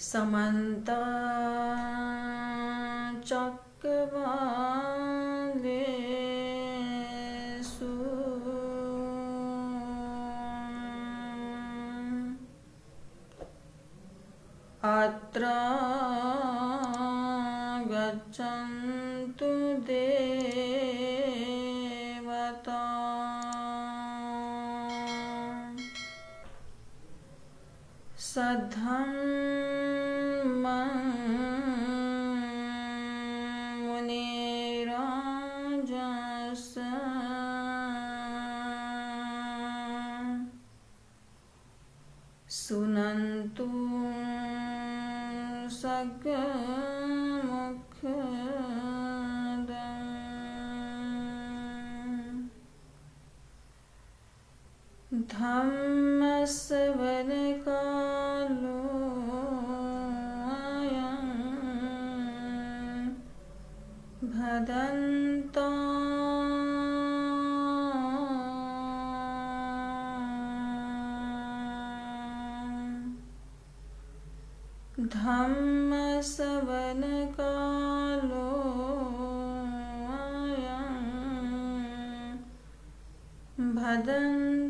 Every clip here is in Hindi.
समन्ता चक्रवालेषु अत्र गच्छन्तु देवता सद्धम्मं मुनिराजस्य सुनन्तु सगमुखदम् धम्मश्रवणकालो अयं भदन्ताम् धम्मश्रवणकालो अयं भदन्ताम्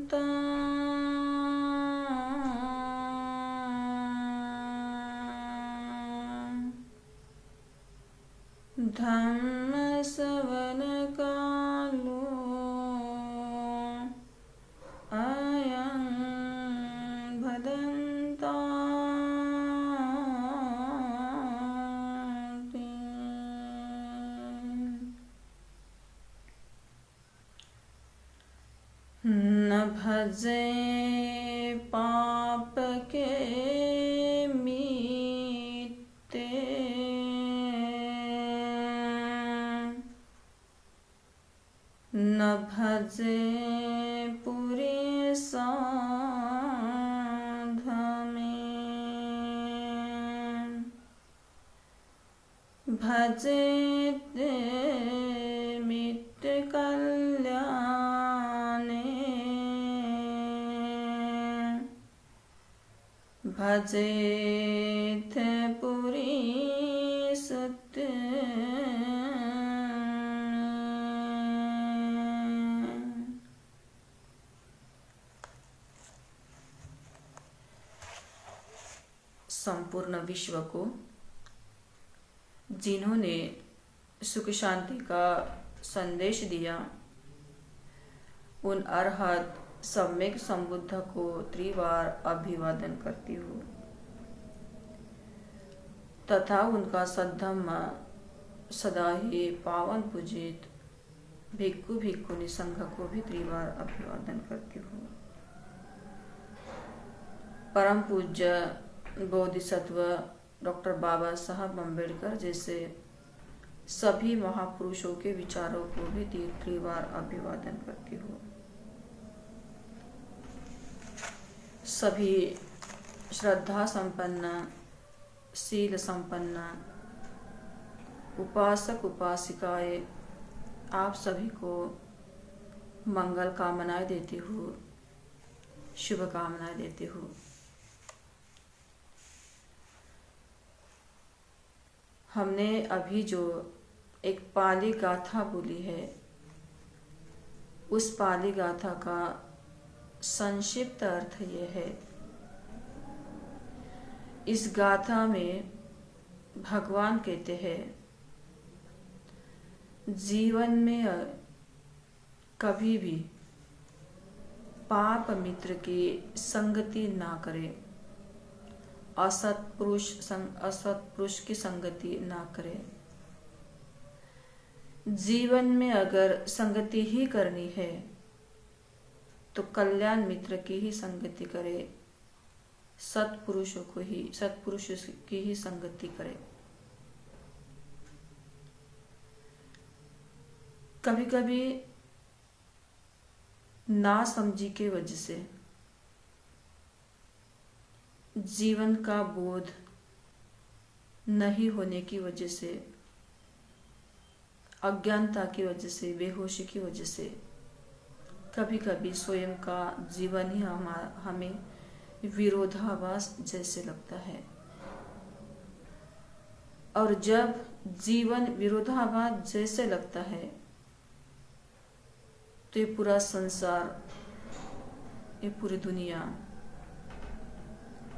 धम्मश्रवणकालो अयं भदन्ताम् न भजे पाप के मीते न भजे पूरे साध में भजे ते मित कल्याणे भजे थे पूरी सत्य संपूर्ण विश्व को जिन्होंने सुख शांति का संदेश दिया, उन अरहत सम्यक संबुद्ध को त्रिवार अभिवादन करती हूँ तथा उनका सद्धम्म सदा ही पावन पूजित भिक्खु भिक्खुनी संघ को भी त्रिवार अभिवादन करती हूँ। परम पूज्य बोधिसत्व डॉक्टर बाबा साहब अम्बेडकर जैसे सभी महापुरुषों के विचारों को भी त्रिवार अभिवादन करती हूँ। सभी श्रद्धा संपन्न, शील संपन्न उपासक उपासिकाएं आप सभी को मंगल कामनाएं देती हूँ, शुभकामनाएं देती हूँ। हमने अभी जो एक पाली गाथा बोली है, उस पाली गाथा का संक्षिप्त अर्थ ये है। इस गाथा में भगवान कहते हैं, जीवन में कभी भी पाप मित्र की संगति ना करें, असत पुरुष की संगति ना करें। जीवन में अगर संगति ही करनी है तो कल्याण मित्र की ही संगति करे, सत्पुरुष की ही संगति करे। कभी कभी ना समझी के वजह से, जीवन का बोध नहीं होने की वजह से, अज्ञानता की वजह से, बेहोशी की वजह से कभी कभी स्वयं का जीवन ही हमें विरोधाभास जैसे लगता है। और जब जीवन विरोधाभास जैसे लगता है तो ये पूरा संसार, ये पूरी दुनिया,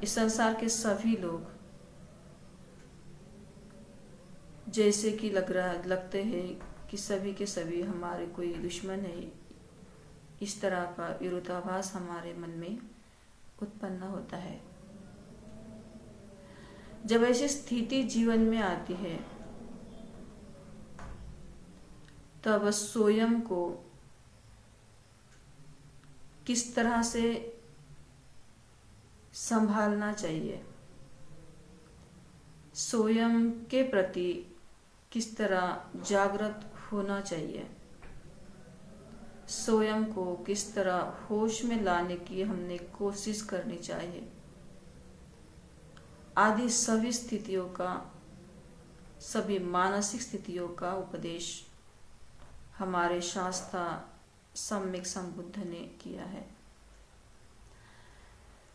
इस संसार के सभी लोग जैसे कि लगते हैं कि सभी के सभी हमारे कोई दुश्मन है। इस तरह का विरोधाभास हमारे मन में उत्पन्न होता है। जब ऐसी स्थिति जीवन में आती है तब स्वयं को किस तरह से संभालना चाहिए, स्वयं के प्रति किस तरह जागृत होना चाहिए, स्वयं को किस तरह होश में लाने की हमने कोशिश करनी चाहिए, आदि सभी स्थितियों का, सभी मानसिक स्थितियों का उपदेश हमारे शास्त्र सम्यक संबुद्ध ने किया है।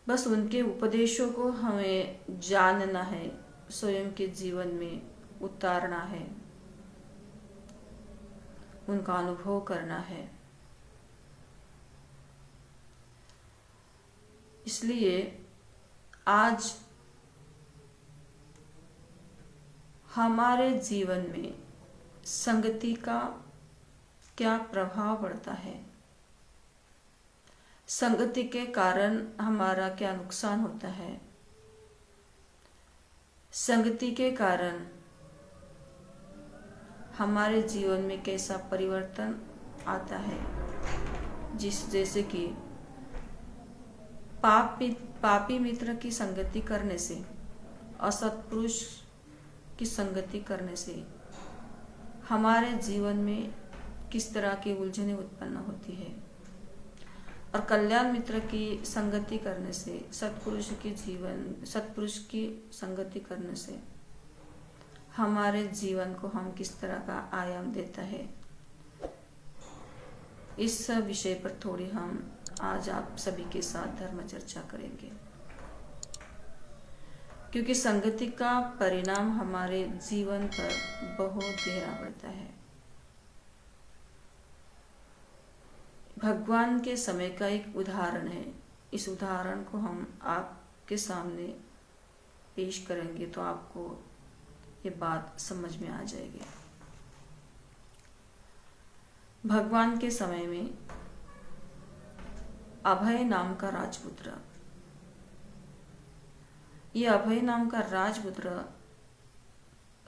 बस उनके उपदेशों को हमें जानना है, स्वयं के जीवन में उतारना है, उनका अनुभव करना है। इसलिए आज हमारे जीवन में संगति का क्या प्रभाव पड़ता है, संगति के कारण हमारा क्या नुकसान होता है, संगति के कारण हमारे जीवन में कैसा परिवर्तन आता है। जैसे कि पापी मित्र की संगति करने से, असत्पुरुष की संगति करने से हमारे जीवन में किस तरह की उलझनें उत्पन्न होती है, और कल्याण मित्र की संगति करने से, सत्पुरुष की संगति करने से हमारे जीवन को हम किस तरह का आयाम देता है। इस विषय पर थोड़ी हम आज आप सभी के साथ धर्म चर्चा करेंगे, क्योंकि संगति का परिणाम हमारे जीवन पर बहुत गहरा पड़ता है। भगवान के समय का एक उदाहरण है। इस उदाहरण को हम आपके सामने पेश करेंगे तो आपको ये बात समझ में आ जाएगी। भगवान के समय में अभय नाम का राजपुत्र, ये अभय नाम का राजपुत्र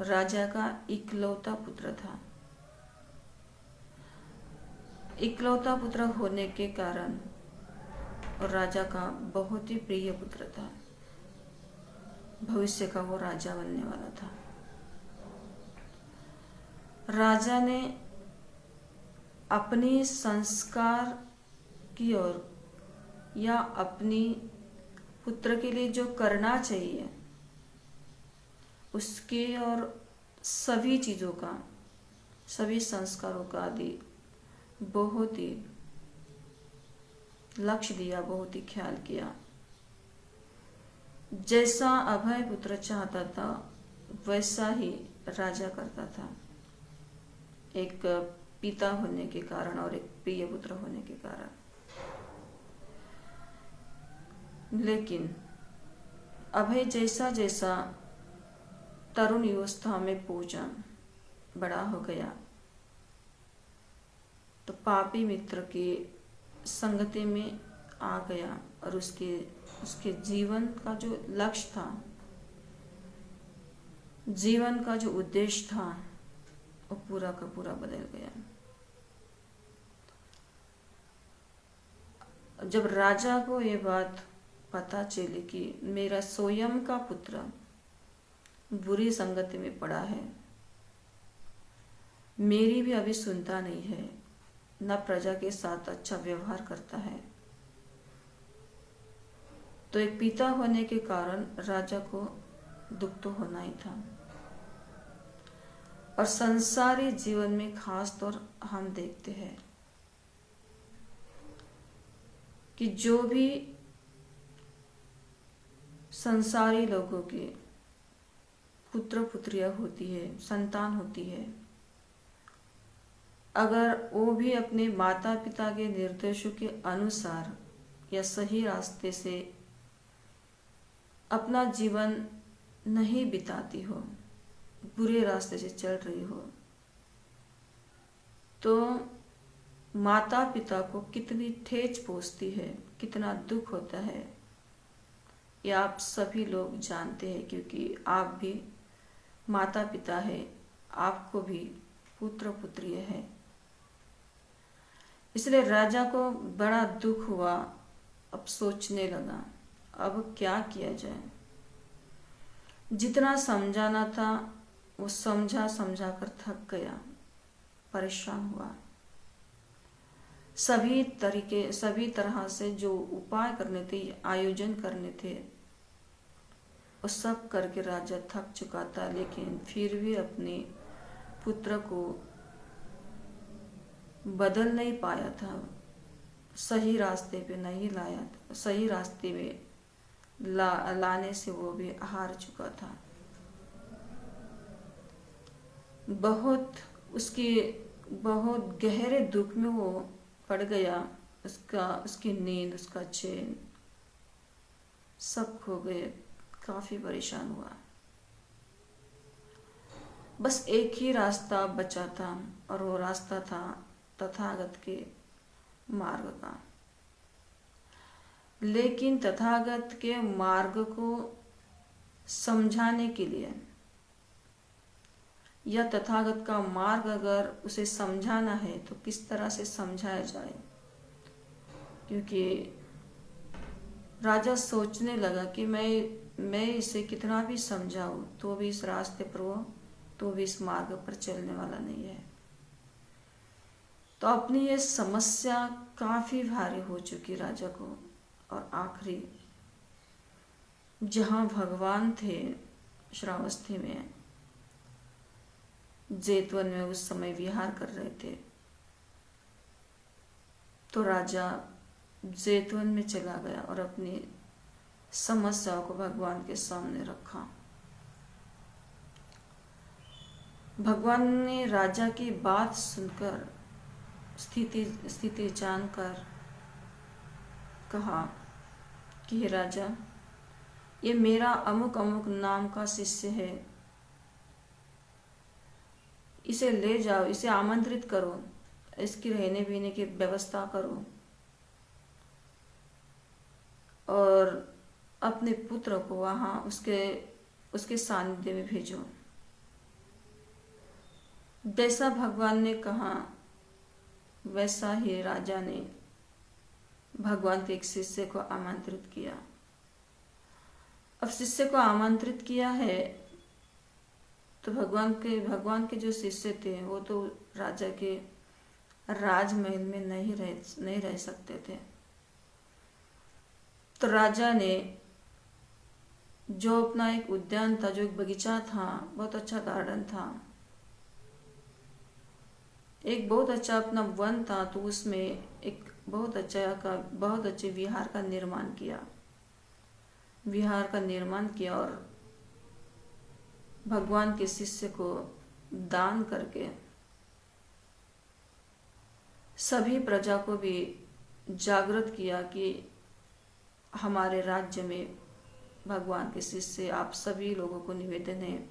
राजा का इकलौता पुत्र था। इकलौता पुत्र होने के कारण और राजा का बहुत ही प्रिय पुत्र था। भविष्य का वो राजा बनने वाला था। राजा ने अपने संस्कार की ओर या अपनी पुत्र के लिए जो करना चाहिए उसके और सभी चीज़ों का, सभी संस्कारों का आदि बहुत ही लक्ष्य दिया, बहुत ही ख्याल किया। जैसा अभय पुत्र चाहता था वैसा ही राजा करता था, एक पिता होने के कारण और एक प्रिय पुत्र होने के कारण। लेकिन अभय जैसा जैसा तरुण अवस्था में पहुंचा, बड़ा हो गया, तो पापी मित्र के संगति में आ गया और उसके जीवन का जो लक्ष्य था, जीवन का जो उद्देश्य था, वो पूरा का पूरा बदल गया। जब राजा को ये बात पता चली कि मेरा स्वयं का पुत्र बुरी संगति में पड़ा है, मेरी भी अभी सुनता नहीं है, न प्रजा के साथ अच्छा व्यवहार करता है, तो एक पिता होने के कारण राजा को दुख तो होना ही था। और संसारी जीवन में खास तौर हम देखते हैं कि जो भी संसारी लोगों के पुत्र पुत्रियां होती है, संतान होती है, अगर वो भी अपने माता पिता के निर्देशों के अनुसार या सही रास्ते से अपना जीवन नहीं बिताती हो, बुरे रास्ते से चल रही हो, तो माता पिता को कितनी ठेस पहुंचती है, कितना दुख होता है, ये आप सभी लोग जानते हैं, क्योंकि आप भी माता पिता है, आपको भी पुत्र पुत्री है। इसलिए राजा को बड़ा दुख हुआ। अब सोचने लगा अब क्या किया जाए। जितना समझाना था वो समझा समझा कर थक गया, परेशान हुआ। सभी तरह से जो उपाय करने थे, आयोजन करने थे, वो सब करके राजा थक चुका था, लेकिन फिर भी अपने पुत्र को बदल नहीं पाया था, सही रास्ते पे नहीं लाया था, सही रास्ते में लाने से वो भी हार चुका था। बहुत गहरे दुख में वो पड़ गया। उसकी नींद, उसका चैन सब खो गए, काफी परेशान हुआ। बस एक ही रास्ता बचा था, और वो रास्ता था तथागत के मार्ग का। लेकिन तथागत के मार्ग को समझाने के लिए, या तथागत का मार्ग अगर उसे समझाना है तो किस तरह से समझाया जाए, क्योंकि राजा सोचने लगा कि मैं इसे कितना भी समझाऊं तो भी इस रास्ते पर वो, तो भी इस मार्ग पर चलने वाला नहीं है। तो अपनी ये समस्या काफी भारी हो चुकी राजा को। और आखिरी जहां भगवान थे श्रावस्ती में, जेतवन में उस समय विहार कर रहे थे, तो राजा जेतवन में चला गया और अपनी समस्याओं को भगवान के सामने रखा। भगवान ने राजा की बात सुनकर, स्थिति जानकर कहा कि हे राजा, ये मेरा अमुक अमुक नाम का शिष्य है, इसे ले जाओ, इसे आमंत्रित करो, इसकी रहने पीने की व्यवस्था करो, और अपने पुत्र को वहां उसके सानिध्य में भेजो। जैसा भगवान ने कहा वैसा ही राजा ने भगवान के एक शिष्य को आमंत्रित किया। अब शिष्य को आमंत्रित किया है तो भगवान के जो शिष्य थे वो तो राजा के राजमहल में नहीं रह सकते थे। तो राजा ने जो अपना एक उद्यान था, जो एक बगीचा था, बहुत अच्छा गार्डन था, एक बहुत अच्छा अपना वन था, तो उसमें एक बहुत अच्छे विहार का निर्माण किया और भगवान के शिष्य को दान करके सभी प्रजा को भी जागृत किया कि हमारे राज्य में भगवान के शिष्य, आप सभी लोगों को निवेदन है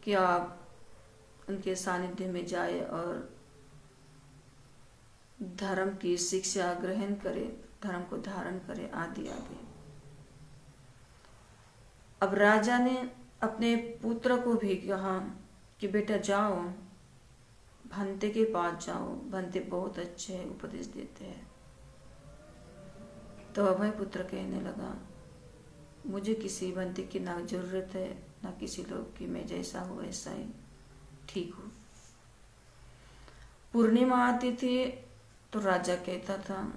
कि आप उनके सानिध्य में जाए और धर्म की शिक्षा ग्रहण करे, धर्म को धारण करे, आदि आदि। अब राजा ने अपने पुत्र को भी कहा कि बेटा जाओ, भंते के पास जाओ, भंते बहुत अच्छे उपदेश देते हैं। तो अभय पुत्र कहने लगा, मुझे किसी भंते की ना जरूरत है ना किसी लोग की, मैं जैसा हूँ वैसा ही ठीक हूँ। पूर्णिमा आती थी तो राजा कहता था,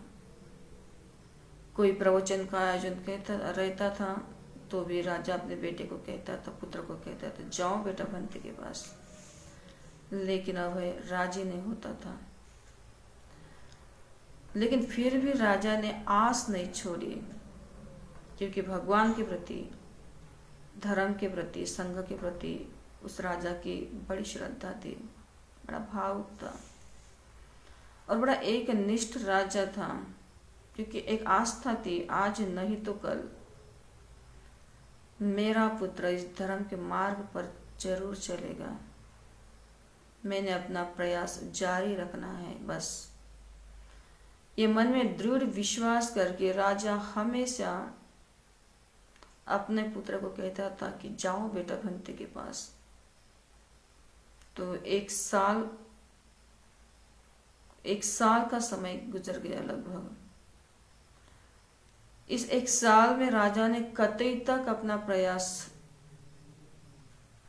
कोई प्रवचन का आयोजन रहता था तो भी राजा अपने बेटे को कहता था, पुत्र को कहता था, जाओ बेटा भंते के पास। लेकिन अभय राजी नहीं होता था। लेकिन फिर भी राजा ने आस नहीं छोड़ी, क्योंकि भगवान के प्रति धर्म के प्रति, संघ के प्रति उस राजा की बड़ी श्रद्धा थी, बड़ा भावुक था और बड़ा एक निष्ठ राजा था, क्योंकि एक आस्था थी, आज नहीं तो कल मेरा पुत्र इस धर्म के मार्ग पर जरूर चलेगा, मैंने अपना प्रयास जारी रखना है। बस ये मन में दृढ़ विश्वास करके राजा हमेशा अपने पुत्र को कहता था कि जाओ बेटा भंते के पास। तो एक साल का समय गुजर गया लगभग। इस एक साल में राजा ने कतई तक अपना प्रयास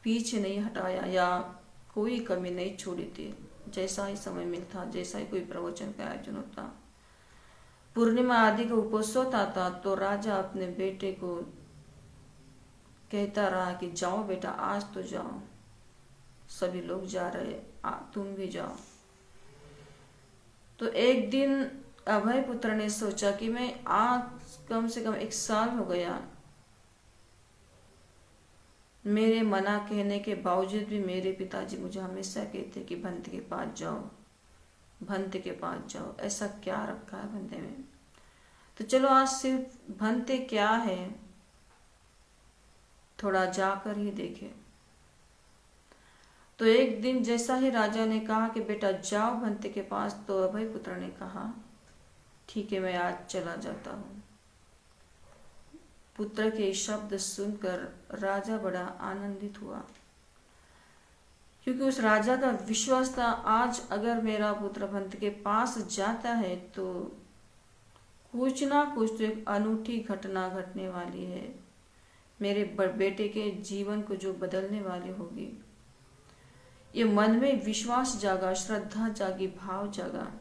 पीछे नहीं हटाया या कोई कमी नहीं छोड़ी थी। जैसा ही समय मिलता, जैसा ही कोई प्रवचन का आयोजन होता, पूर्णिमा आदि का उपोत्सव आता, तो राजा अपने बेटे को कहता रहा कि जाओ बेटा, आज तो जाओ, सभी लोग जा रहे, तुम भी जाओ। तो एक दिन अभय पुत्र ने सोचा कि मैं आज कम से कम एक साल हो गया, मेरे मना कहने के बावजूद भी मेरे पिताजी मुझे हमेशा कहते कि भंते के पास जाओ, भंते के पास जाओ, ऐसा क्या रखा है भंते में। तो चलो आज सिर्फ भंते क्या है थोड़ा जाकर ही देखे। तो एक दिन जैसा ही राजा ने कहा कि बेटा जाओ भंते के पास, तो अभय पुत्र ने कहा ठीक है, मैं आज चला जाता हूँ। पुत्र के शब्द सुनकर राजा बड़ा आनंदित हुआ, क्योंकि उस राजा का विश्वास था आज अगर मेरा पुत्र भंते के पास जाता है तो कुछ ना कुछ तो एक अनूठी घटना घटने वाली है, मेरे बेटे के जीवन को जो बदलने वाली होगी। ये मन में विश्वास जागा, श्रद्धा जागी, भाव जागा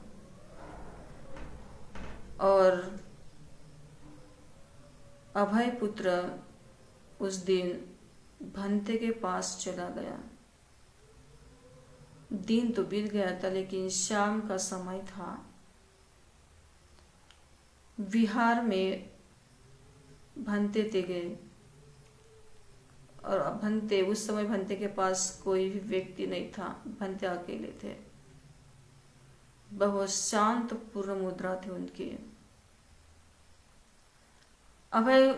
और अभय पुत्र उस दिन भंते के पास चला गया। दिन तो बीत गया था, लेकिन शाम का समय था। विहार में भंते ते गए और उस समय भंते के पास कोई भी व्यक्ति नहीं था, भंते अकेले थे। बहुत शांत पूर्ण मुद्रा थे उनकी। अभय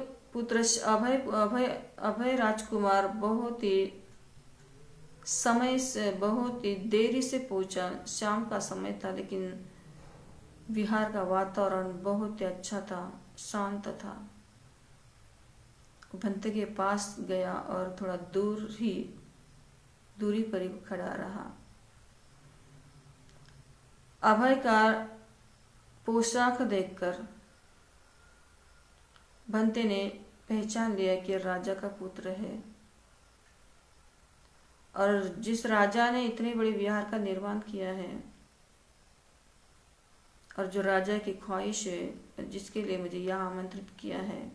राजकुमार बहुत ही देरी से पहुंचा। शाम का समय था, लेकिन विहार का वातावरण बहुत ही अच्छा था, शांत था। भंते के पास गया और थोड़ा दूरी पर ही खड़ा रहा। अभय का पोशाक देखकर भंते ने पहचान लिया कि राजा का पुत्र है, और जिस राजा ने इतने बड़े विहार का निर्माण किया है और जो राजा की ख्वाहिश है, जिसके लिए मुझे यहाँ आमंत्रित किया है,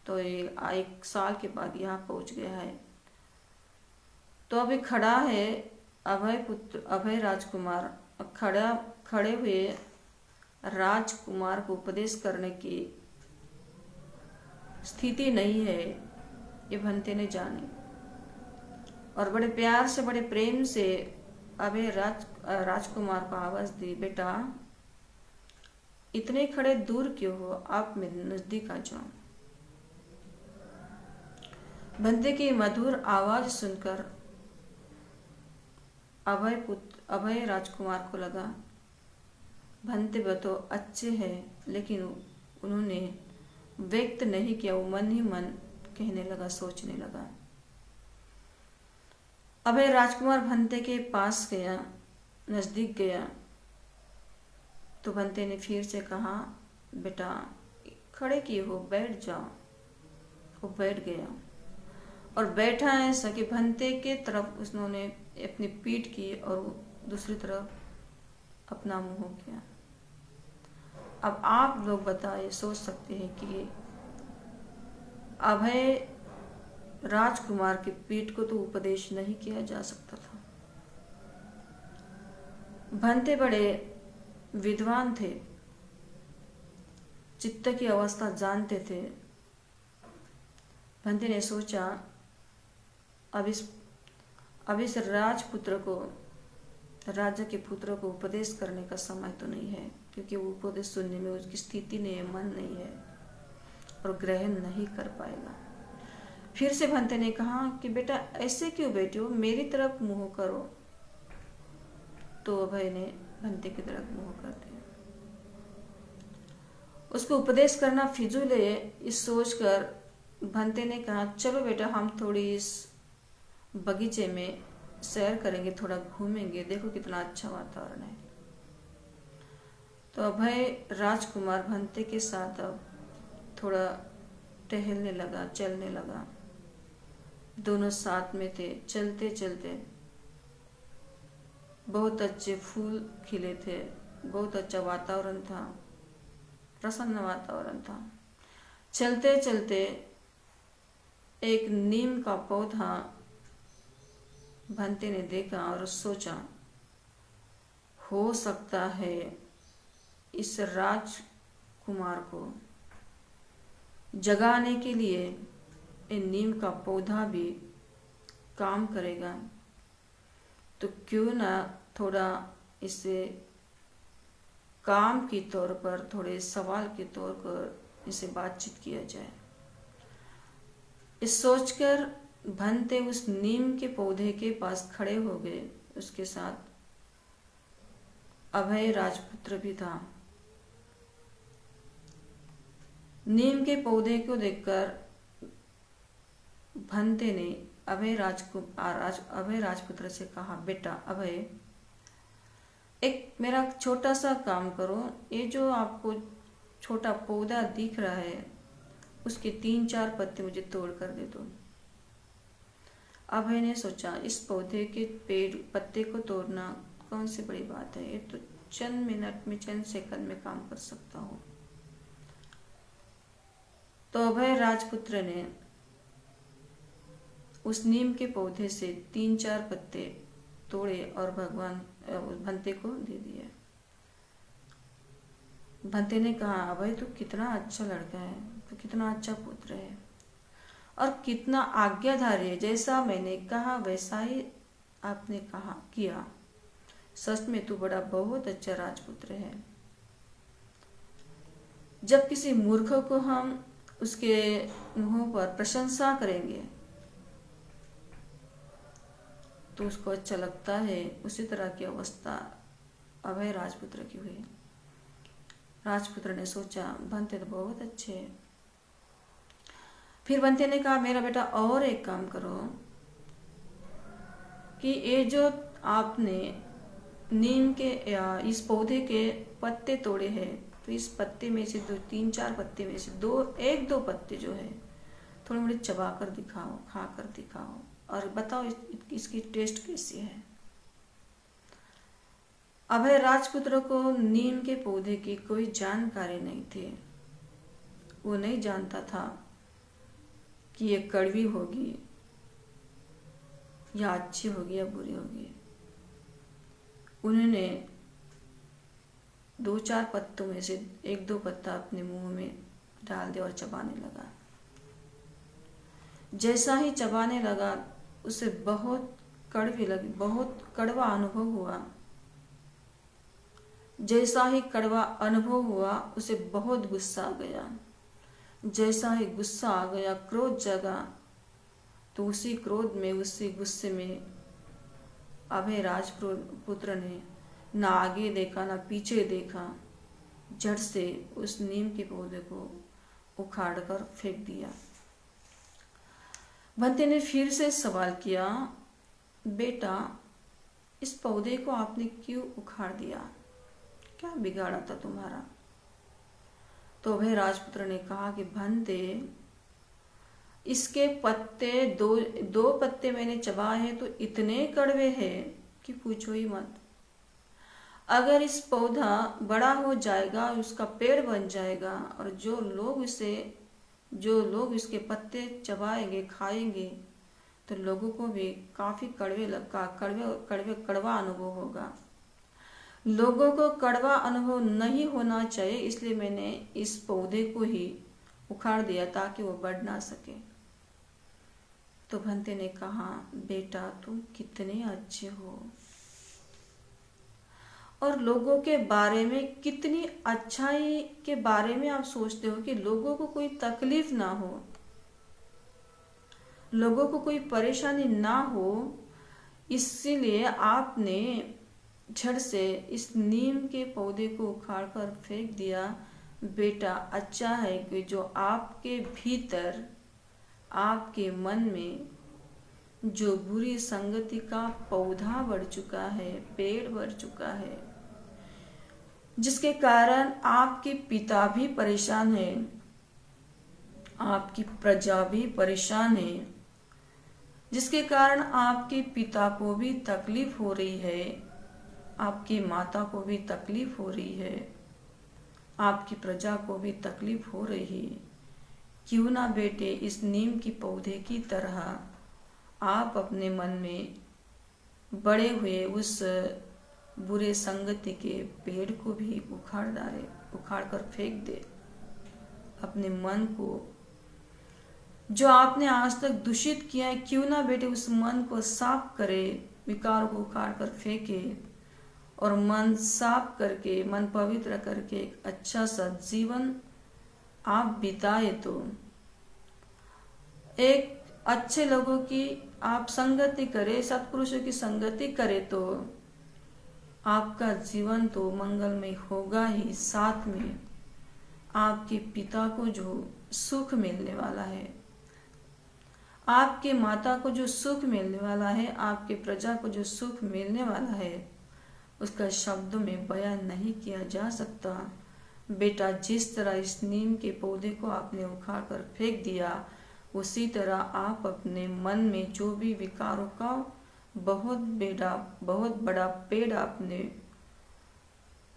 तो ये एक साल के बाद यहाँ पहुँच गया है। तो अभी खड़ा है अभय राजकुमार, खड़े हुए राजकुमार को उपदेश करने की स्थिति नहीं है, ये भंते ने जानी और बड़े प्यार से, बड़े प्रेम से अभय राजकुमार को आवाज दी, बेटा इतने खड़े दूर क्यों हो, आप मेरे नजदीक आ जाओ। भंते की मधुर आवाज सुनकर अभय राजकुमार को लगा भंते तो अच्छे हैं, लेकिन उन्होंने व्यक्त नहीं किया, वो मन ही मन कहने लगा, सोचने लगा। अभय राजकुमार भंते के पास गया, नजदीक गया, तो भंते ने फिर से कहा, बेटा खड़े किए हो, बैठ जाओ। वो बैठ गया और बैठा ऐसा कि भंते के तरफ उसने अपनी पीठ की और दूसरी तरफ अपना मुंह किया। अब आप लोग बताइए, सोच सकते हैं कि अभय राजकुमार की पीठ को तो उपदेश नहीं किया जा सकता था। भंते बड़े विद्वान थे, चित्त की अवस्था जानते थे। भंते ने सोचा अब इस राजपुत्र को, राजा के पुत्र को उपदेश करने का समय तो नहीं है, क्योंकि वो उपदेश सुनने में उसकी स्थिति नहीं है, मन नहीं है और ग्रहण नहीं कर पाएगा। फिर से भंते ने कहा कि बेटा ऐसे क्यों बैठे हो, मेरी तरफ मुंह करो। तो अभय ने भंते की तरफ मुंह कर दिया। उसको उपदेश करना फिजूल है, इस सोचकर भंते ने कहा चलो बेटा हम थोड़ी इस बगीचे में सैर करेंगे, थोड़ा घूमेंगे, देखो कितना अच्छा वातावरण है। तो अभय राजकुमार भंते के साथ अब थोड़ा टहलने लगा, चलने लगा। दोनों साथ में थे। चलते चलते बहुत अच्छे फूल खिले थे, बहुत अच्छा वातावरण था, प्रसन्न वातावरण था। चलते चलते एक नीम का पौधा भंते ने देखा और सोचा हो सकता है इस राजकुमार को जगाने के लिए ये नीम का पौधा भी काम करेगा, तो क्यों ना थोड़ा इसे काम के तौर पर, थोड़े सवाल के तौर पर इसे बातचीत किया जाए। इस सोचकर भंते उस नीम के पौधे के पास खड़े हो गए। उसके साथ अभय राजपुत्र भी था। नीम के पौधे को देखकर भंते ने अभय राजपुत्र से कहा बेटा अभय, एक मेरा छोटा सा काम करो, ये जो आपको छोटा पौधा दिख रहा है उसके 3-4 पत्ते मुझे तोड़ कर दे दो। अभय ने सोचा इस पौधे के पत्ते को तोड़ना कौन सी बड़ी बात है, ये तो चंद मिनट में, चंद सेकंड में काम कर सकता हूँ। तो अभय राजपुत्र ने उस नीम के पौधे से 3-4 पत्ते तोड़े और भगवान भंते को दे दिए। भंते ने कहा अभय तू कितना अच्छा लड़का है, तो कितना अच्छा पुत्र है और कितना आज्ञाधारी है, जैसा मैंने कहा वैसा ही आपने कहा किया, सच में तू बड़ा बहुत अच्छा राजपुत्र है। जब किसी मूर्ख को हम उसके मुंह पर प्रशंसा करेंगे तो उसको अच्छा लगता है, उसी तरह की अवस्था अभय राजपुत्र की हुई। राजपुत्र ने सोचा भंते तो बहुत अच्छे हैं। फिर भंते ने कहा मेरा बेटा और एक काम करो कि ये जो आपने नीम के या इस पौधे के पत्ते तोड़े हैं, तो इस पत्ते में से 2-3-4 पत्ते में से 1-2 पत्ते जो है थोड़े मोड़े चबा कर दिखाओ, खा कर दिखाओ और बताओ इसकी टेस्ट कैसी है। अभय राजपुत्र को नीम के पौधे की कोई जानकारी नहीं थी। वो नहीं जानता था कि ये कड़वी होगी या अच्छी होगी या बुरी होगी। उन्होंने 2-4 पत्तों में से 1-2 पत्ता अपने मुंह में डाल दिया और चबाने लगा। जैसा ही चबाने लगा उसे बहुत कड़वी लगी, बहुत कड़वा अनुभव हुआ। जैसा ही कड़वा अनुभव हुआ उसे बहुत गुस्सा आ गया। जैसा ही गुस्सा आ गया, क्रोध जगा, तो उसी क्रोध में, उसी गुस्से में अभय राजपुत्र ने ना आगे देखा ना पीछे देखा, झट से उस नीम के पौधे को उखाड़ कर फेंक दिया। भंते ने फिर से सवाल किया बेटा इस पौधे को आपने क्यों उखाड़ दिया, क्या बिगाड़ा था तुम्हारा? तो अभय राजपुत्र ने कहा कि भंते इसके पत्ते दो पत्ते मैंने चबाए हैं तो इतने कड़वे हैं कि पूछो ही मत। अगर इस पौधा बड़ा हो जाएगा, उसका पेड़ बन जाएगा और जो लोग इसके पत्ते चबाएंगे, खाएंगे, तो लोगों को भी काफी कड़वा अनुभव होगा। लोगों को कड़वा अनुभव नहीं होना चाहिए, इसलिए मैंने इस पौधे को ही उखाड़ दिया ताकि वो बढ़ ना सके। तो भंते ने कहा, बेटा तुम कितने अच्छे हो और लोगों के बारे में कितनी अच्छाई के बारे में आप सोचते हो कि लोगों को कोई तकलीफ ना हो, लोगों को कोई परेशानी ना हो, इसीलिए आपने झट से इस नीम के पौधे को उखाड़ कर फेंक दिया। बेटा अच्छा है कि जो आपके भीतर, आपके मन में जो बुरी संगति का पौधा बढ़ चुका है, पेड़ बढ़ चुका है, जिसके कारण आपके पिता भी परेशान है, आपकी प्रजा भी परेशान है, जिसके कारण आपके पिता को भी तकलीफ हो रही है, आपकी माता को भी तकलीफ हो रही है, आपकी प्रजा को भी तकलीफ हो रही है। क्यों ना बेटे इस नीम की पौधे की तरह आप अपने मन में बड़े हुए उस बुरे संगति के पेड़ को भी उखाड़ कर फेंक दे। अपने मन को जो आपने आज तक दूषित किया है, क्यों ना बेटे उस मन को साफ करे, विकार को उखाड़ कर फेंके और मन साफ करके, मन पवित्र करके एक अच्छा सा जीवन आप बिताए। तो एक अच्छे लोगों की आप संगति करे, सत्पुरुषों की संगति करे तो आपका जीवन तो मंगलमय होगा ही, साथ में आपके पिता को जो सुख मिलने वाला है, आपके माता को जो सुख मिलने वाला है, आपके प्रजा को जो सुख मिलने वाला है, उसका शब्दों में बयान नहीं किया जा सकता। बेटा जिस तरह इस नीम के पौधे को आपने उखाड़ कर फेंक दिया, उसी तरह आप अपने मन में जो भी विकारों का बहुत बड़ा पेड़ आपने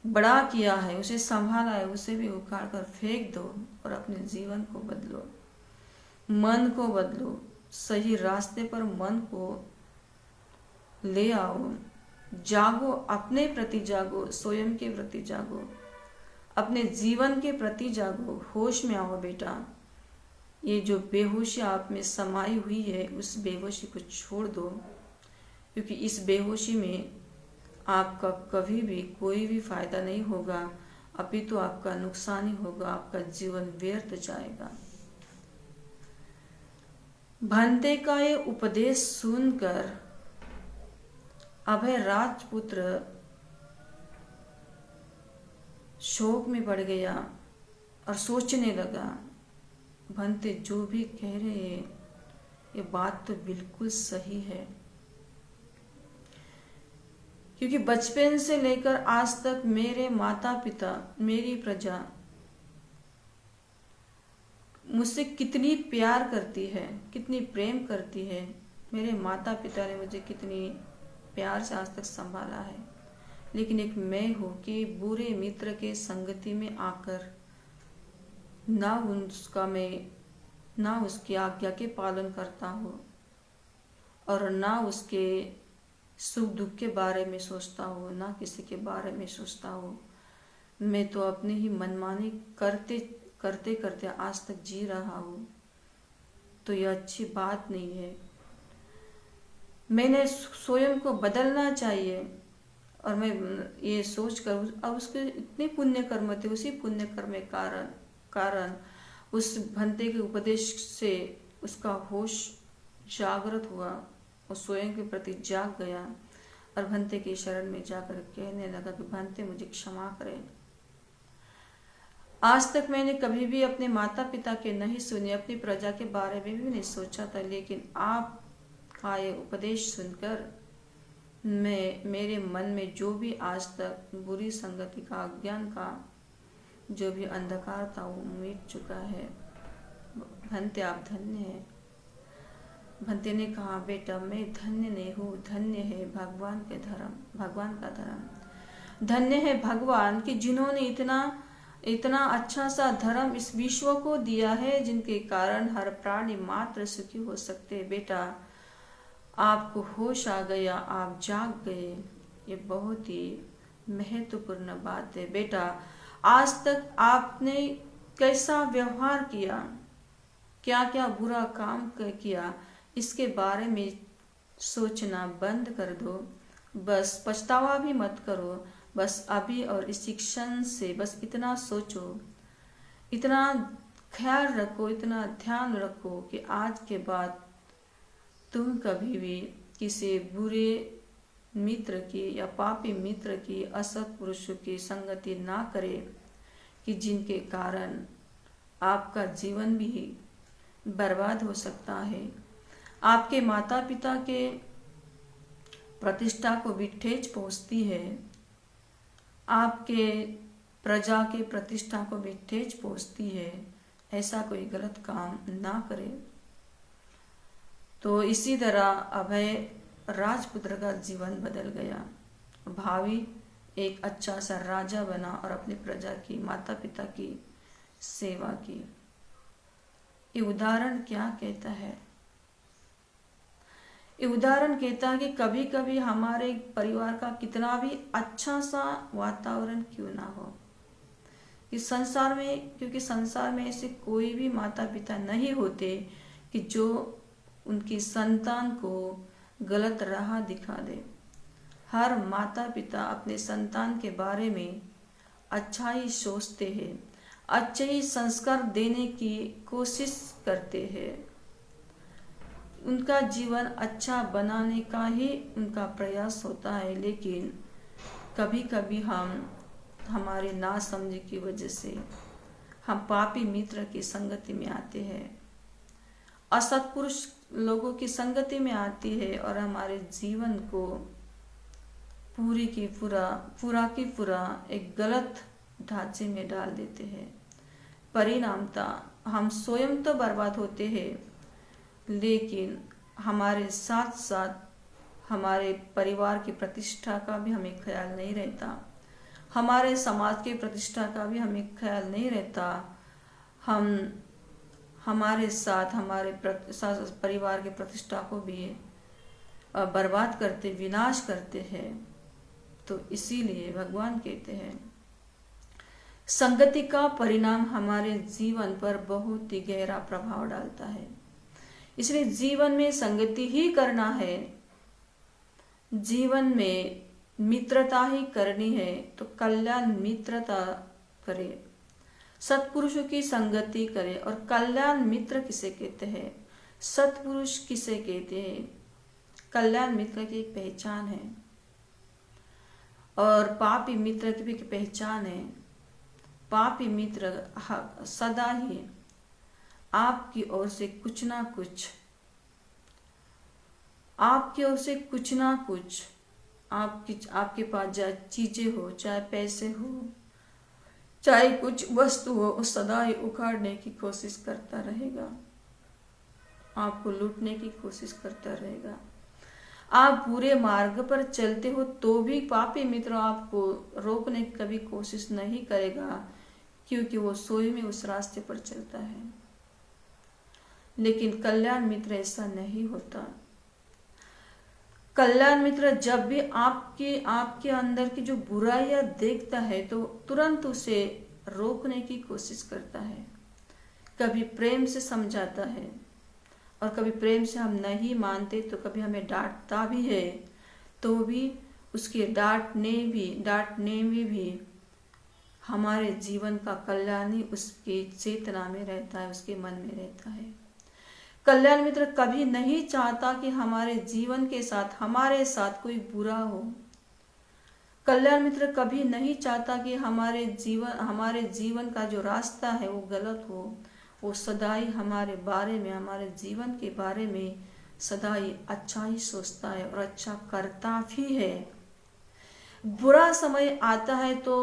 बड़ा किया है, उसे संभाला है, उसे भी उखाड़ कर फेंक दो और अपने जीवन को बदलो, मन को बदलो, सही रास्ते पर मन को ले आओ, जागो, अपने प्रति जागो, स्वयं के प्रति जागो, अपने जीवन के प्रति जागो, होश में आओ बेटा। ये जो बेहोशी आप में समाई हुई है, उस बेहोशी को छोड़ दो, क्योंकि इस बेहोशी में आपका कभी भी कोई भी फायदा नहीं होगा, अपितु आपका नुकसान ही होगा, आपका जीवन व्यर्थ जाएगा। भंते का ये उपदेश सुनकर अभय राजपुत्र शोक में पड़ गया और सोचने लगा, भंते जो भी कह रहे हैं ये बात तो बिल्कुल सही है, क्योंकि बचपन से लेकर आज तक मेरे माता पिता, मेरी प्रजा मुझसे कितनी प्यार करती है, कितनी प्रेम करती है। मेरे माता पिता ने मुझे कितनी प्यार से आज तक संभाला है, लेकिन एक मैं हूँ कि बुरे मित्र के संगति में आकर ना उसकी आज्ञा के पालन करता हूँ और ना उसके सुख दुख के बारे में सोचता हूँ, ना किसी के बारे में सोचता हूँ। मैं तो अपनी ही मनमानी करते करते आज तक जी रहा हूँ, तो यह अच्छी बात नहीं है। मैंने स्वयं को बदलना चाहिए और मैं ये सोचकर अब उसके इतने पुण्य कर्म थे, उसी पुण्य कर्म के कारण उस भंते के उपदेश से उसका होश जागृत हुआ और स्वयं के प्रति जाग गया और भंते की शरण में जाकर कहने लगा कि भंते मुझे क्षमा करें। आज तक मैंने कभी भी अपने माता पिता के नहीं सुने, अपनी प्रजा के बारे में भी नहीं सोचा था, लेकिन आपका ये उपदेश सुनकर मेरे मन में जो भी आज तक बुरी संगति का, अज्ञान का जो भी अंधकार था वो मिट चुका है। भंते आप धन्य हैं। भंते ने कहा, बेटा मैं धन्य नहीं हूँ, धन्य है भगवान का धर्म, धन्य है भगवान कि जिन्होंने इतना अच्छा सा धर्म इस विश्व को दिया है, जिनके कारण हर प्राणी मात्र सुखी हो सकते। बेटा आपको होश आ गया, आप जाग गए, ये बहुत ही महत्वपूर्ण बात है। बेटा आज तक आपने कैसा व्यवहार किया, क्या क्या बुरा काम किया, इसके बारे में सोचना बंद कर दो। बस पछतावा भी मत करो। बस अभी और इस क्षण से बस इतना सोचो, इतना ख्याल रखो, इतना ध्यान रखो कि आज के बाद तुम कभी भी किसी बुरे मित्र की या पापी मित्र की, असत पुरुषों की संगति ना करे कि जिनके कारण आपका जीवन भी बर्बाद हो सकता है, आपके माता पिता के प्रतिष्ठा को भी ठेस पहुंचती है, आपके प्रजा के प्रतिष्ठा को भी ठेस पहुंचती है। ऐसा कोई गलत काम ना करे। तो इसी तरह अभय राजपुत्र का जीवन बदल गया। भावी एक अच्छा सा राजा बना और अपनी प्रजा की, माता पिता की सेवा की। ये उदाहरण क्या कहता है? ये उदाहरण कहता है कि कभी कभी हमारे परिवार का कितना भी अच्छा सा वातावरण क्यों ना हो, कि संसार में, क्योंकि संसार में ऐसे कोई भी माता पिता नहीं होते कि जो उनकी संतान को गलत राह दिखा दे। हर माता पिता अपने संतान के बारे में अच्छा ही सोचते हैं, अच्छे ही संस्कार देने की कोशिश करते हैं, उनका जीवन अच्छा बनाने का ही उनका प्रयास होता है। लेकिन कभी कभी हम हमारे नासमझी की वजह से हम पापी मित्र की संगति में आते हैं, असत्पुरुष लोगों की संगति में आती है और हमारे जीवन को पूरा एक गलत ढांचे में डाल देते हैं। परिणामतः हम स्वयं तो बर्बाद होते हैं, लेकिन हमारे साथ साथ हमारे परिवार की प्रतिष्ठा का भी हमें ख्याल नहीं रहता, हमारे समाज की प्रतिष्ठा का भी हमें ख्याल नहीं रहता। हम हमारे साथ हमारे परिवार की प्रतिष्ठा को भी बर्बाद करते, विनाश करते हैं। तो इसीलिए भगवान कहते हैं संगति का परिणाम हमारे जीवन पर बहुत ही गहरा प्रभाव डालता है। इसलिए जीवन में संगति ही करना है, जीवन में मित्रता ही करनी है तो कल्याण मित्रता करे, सत्पुरुषों की संगति करे। और कल्याण मित्र किसे कहते हैं, सत्पुरुष किसे कहते हैं? कल्याण मित्र की एक पहचान है और पापी मित्र की भी पहचान है। पापी मित्र सदा ही आपकी ओर से कुछ ना कुछ, आपकी ओर से कुछ ना कुछ, आपके पास चाहे चीजें हो, चाहे पैसे हो, चाहे कुछ वस्तु हो, वो सदा ही उखाड़ने की कोशिश करता रहेगा, आपको लूटने की कोशिश करता रहेगा। आप बुरे मार्ग पर चलते हो तो भी पापी मित्र आपको रोकने की कभी कोशिश नहीं करेगा, क्योंकि वो स्वयं में उस रास्ते पर चलता है। लेकिन कल्याण मित्र ऐसा नहीं होता। कल्याण मित्र जब भी आपके अंदर की जो बुराइयां देखता है तो तुरंत उसे रोकने की कोशिश करता है, कभी प्रेम से समझाता है और कभी प्रेम से हम नहीं मानते तो कभी हमें डांटता भी है, तो भी उसके डांटने में भी हमारे जीवन का कल्याण ही उसकी चेतना में रहता है, उसके मन में रहता है। कल्याण मित्र कभी नहीं चाहता कि हमारे जीवन के साथ हमारे साथ कोई बुरा हो। कल्याण मित्र कभी नहीं चाहता कि हमारे जीवन का जो रास्ता है वो गलत हो। वो सदा ही हमारे बारे में, हमारे जीवन के बारे में सदा ही अच्छा ही सोचता है और अच्छा करता भी है। बुरा समय आता है तो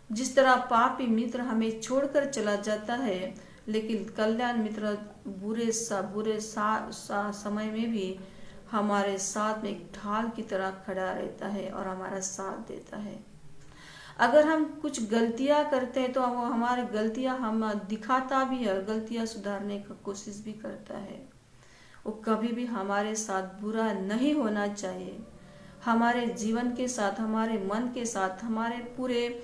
जिस तरह पापी मित्र हमें छोड़कर चला जाता है, लेकिन कल्याण मित्र बुरे समय में भी हमारे साथ में एक ढाल की तरह खड़ा रहता है और हमारा साथ देता है। अगर हम कुछ गलतियां करते हैं तो वो हमारी गलतियां हम दिखाता भी है और गलतियां सुधारने की कोशिश भी करता है। वो कभी भी हमारे साथ बुरा नहीं होना चाहिए। हमारे जीवन के साथ, हमारे मन के साथ, हमारे पूरे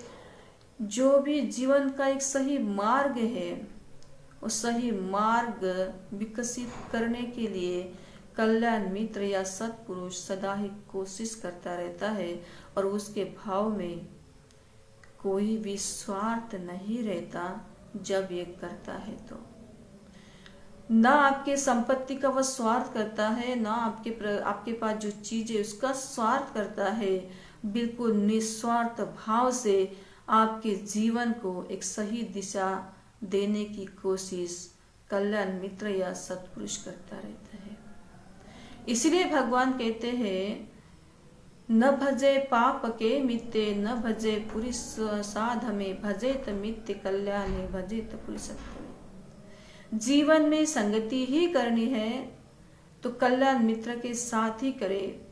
जो भी जीवन का एक सही मार्ग है, वो सही मार्ग विकसित करने के लिए कल्याण मित्र या सत्पुरुष सदा ही कोशिश करता रहता है और उसके भाव में कोई भी स्वार्थ नहीं रहता। जब ये करता है तो ना आपके संपत्ति का वह स्वार्थ करता है, ना आपके पास जो चीज है उसका स्वार्थ करता है। बिल्कुल निस्वार्थ भाव से आपके जीवन को एक सही दिशा देने की कोशिश कल्याण मित्र या सत्पुरुष करता रहता है। इसलिए भगवान कहते हैं, न भजे पाप के मित्ते न भजे पुरुष साध में भजेत मित्य कल्याणे भजेत पुरुषत्व। जीवन में संगति ही करनी है तो कल्याण मित्र के साथ ही करे।